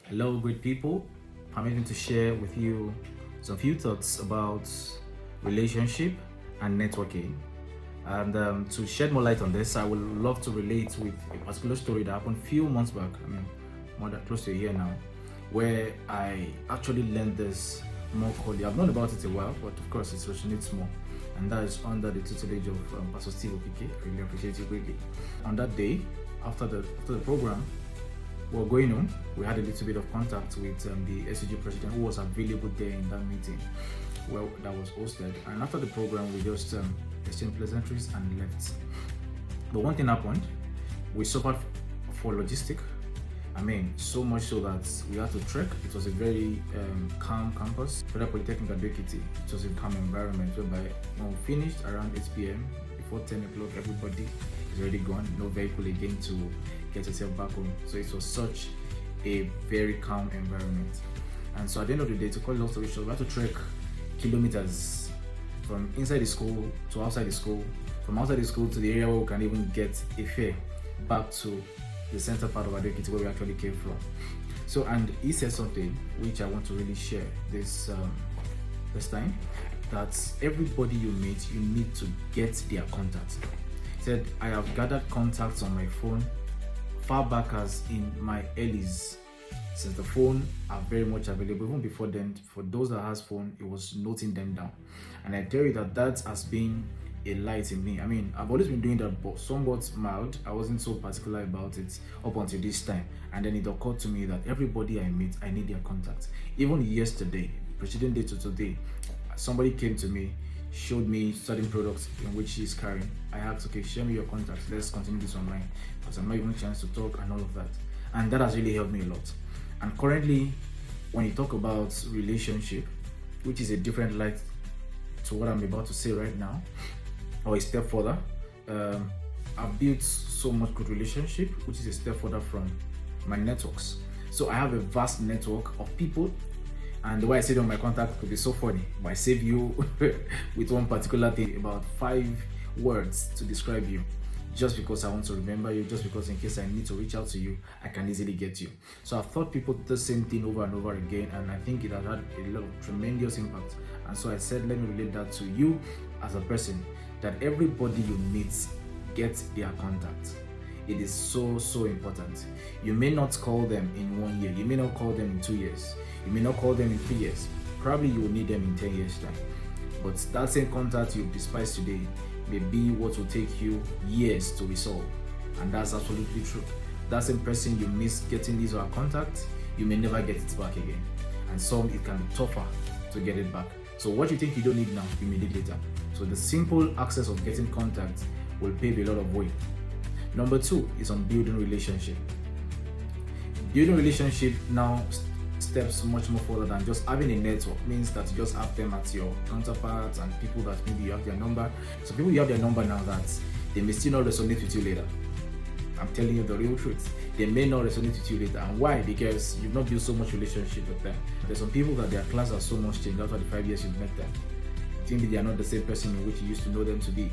Hello, great people. Permit me to share with you some few thoughts about relationship and networking. And to shed more light on this, I would love to relate with a particular story that happened a few months back. I mean, more than close to a year now, where I actually learned this more clearly. I've known about it a while, but of course, it resonates more. And that is under the tutelage of Pastor Steve Okike. I really appreciate you greatly. On that day, after the program, we were going home. We had a little bit of contact with the SUG president who was available there in that meeting that was hosted. And after the program, we just exchanged pleasantries and left. But one thing happened. We suffered for logistic. I mean, so much so that we had to trek. It was a very calm campus. Federal Polytechnic at Ekiti. It was a calm environment whereby when we finished around 8 p.m., before 10 o'clock, everybody is already gone. No vehicle again to get yourself back home. So it was such a very calm environment. And so at the end of the day, to call it long story short, we had to trek kilometers from inside the school to outside the school, from outside the school to the area where we can even get a fare back to the center part of Adekiti where we actually came from. So, and he said something which I want to really share this time, that everybody you meet, you need to get their contacts. He said, I have gathered contacts on my phone far back as in my earlys, since the phone are very much available. Even before then, for those that has phone, it was noting them down. And I tell you that has been a light in me. I mean, I've always been doing that, but somewhat mild. I wasn't so particular about it up until this time. And then it occurred to me that everybody I meet, I need their contacts. Even yesterday, preceding day to today, somebody came to me, showed me certain products in which she's carrying. I asked, okay, share me your contacts. Let's continue this online because I'm not even a chance to talk and all of that. And that has really helped me a lot. And currently, when you talk about relationship, which is a different light to what I'm about to say right now, or a step further, I've built so much good relationship, which is a step further from my networks. So I have a vast network of people. And the way I said on my contact could be so funny, but I save you with one particular thing, about 5 words to describe you, just because I want to remember you, just because in case I need to reach out to you, I can easily get you. So I've thought people do the same thing over and over again, and I think it has had a lot of tremendous impact. And so I said, let me relate that to you as a person, that everybody you meet, get their contact. It is so important. You may not call them in 1 year, you may not call them in 2 years, you may not call them in 3 years. Probably you will need them in 10 years time. But that same contact you despise today may be what will take you years to resolve. And that's absolutely true. That same person you miss getting these or contact, you may never get it back again. And some it can be tougher to get it back. So what you think you don't need now, you may need later. So the simple access of getting contact will pave a lot of way. Number 2 is on building relationship. Building relationship now steps much more further than just having a network. Means that you just have them at your counterparts and people that maybe you have their number. So people you have their number now that they may still not resonate with you later. I'm telling you the real truth. They may not resonate with you later. And why? Because you've not built so much relationship with them. There's some people that their class are so much changed after the 5 years you've met them. Think that they are not the same person in which you used to know them to be.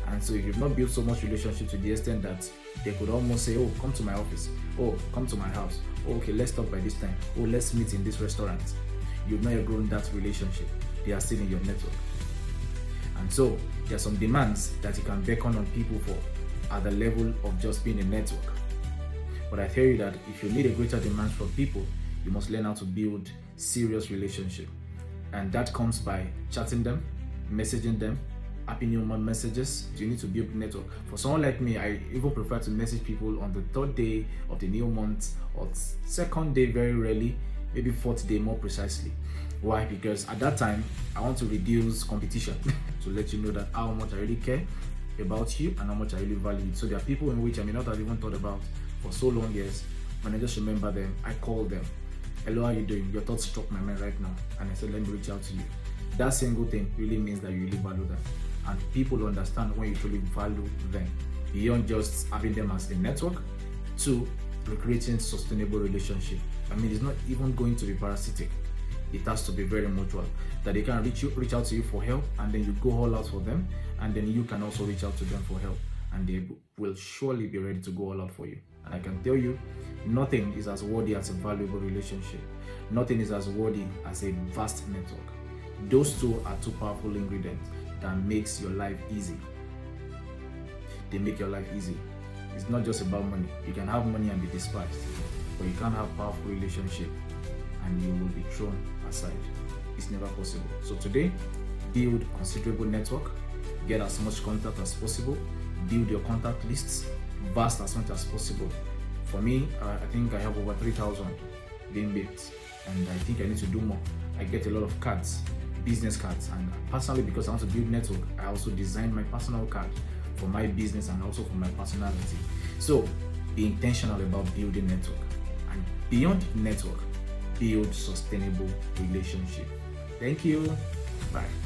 And so if you've not built so much relationship to the extent that they could almost say, oh, come to my office, oh, come to my house, oh, okay, let's talk by this time, oh, let's meet in this restaurant. You've not yet grown that relationship. They are still in your network. And so there are some demands that you can beckon on people for at the level of just being a network. But I tell you that if you need a greater demand from people, you must learn how to build serious relationship. And that comes by chatting them, messaging them, happy new month messages. You need to build a network. For someone like me, I even prefer to message people on the 3rd day of the new month, or 2nd day very rarely, maybe 4th day more precisely. Why? Because at that time, I want to reduce competition to let you know that how much I really care about you and how much I really value it. So there are people in which I may not have even thought about for so long years. When I just remember them, I call them. Hello, how you doing? Your thoughts struck my mind right now. And I said, let me reach out to you. That single thing really means that you really value them. And people understand when you truly value them, beyond just having them as a network, to creating sustainable relationship. I mean, it's not even going to be parasitic. It has to be very mutual, that they can reach out to you for help, and then you go all out for them, and then you can also reach out to them for help, and they will surely be ready to go all out for you. And I can tell you, nothing is as worthy as a valuable relationship. Nothing is as worthy as a vast network. Those two are two powerful ingredients that makes your life easy. They make your life easy. It's not just about money. You can have money and be despised, but you can't have powerful relationship and you will be thrown aside. It's never possible. So today, build considerable network, get as much contact as possible, build your contact lists vast as much as possible. For me, I think I have over 3,000 being built, and I think I need to do more. I get a lot of cards, business cards, and personally, because I want to build network, I also design my personal card for my business and also for my personality. So be intentional about building network, and beyond network, build sustainable relationship. Thank you. Bye.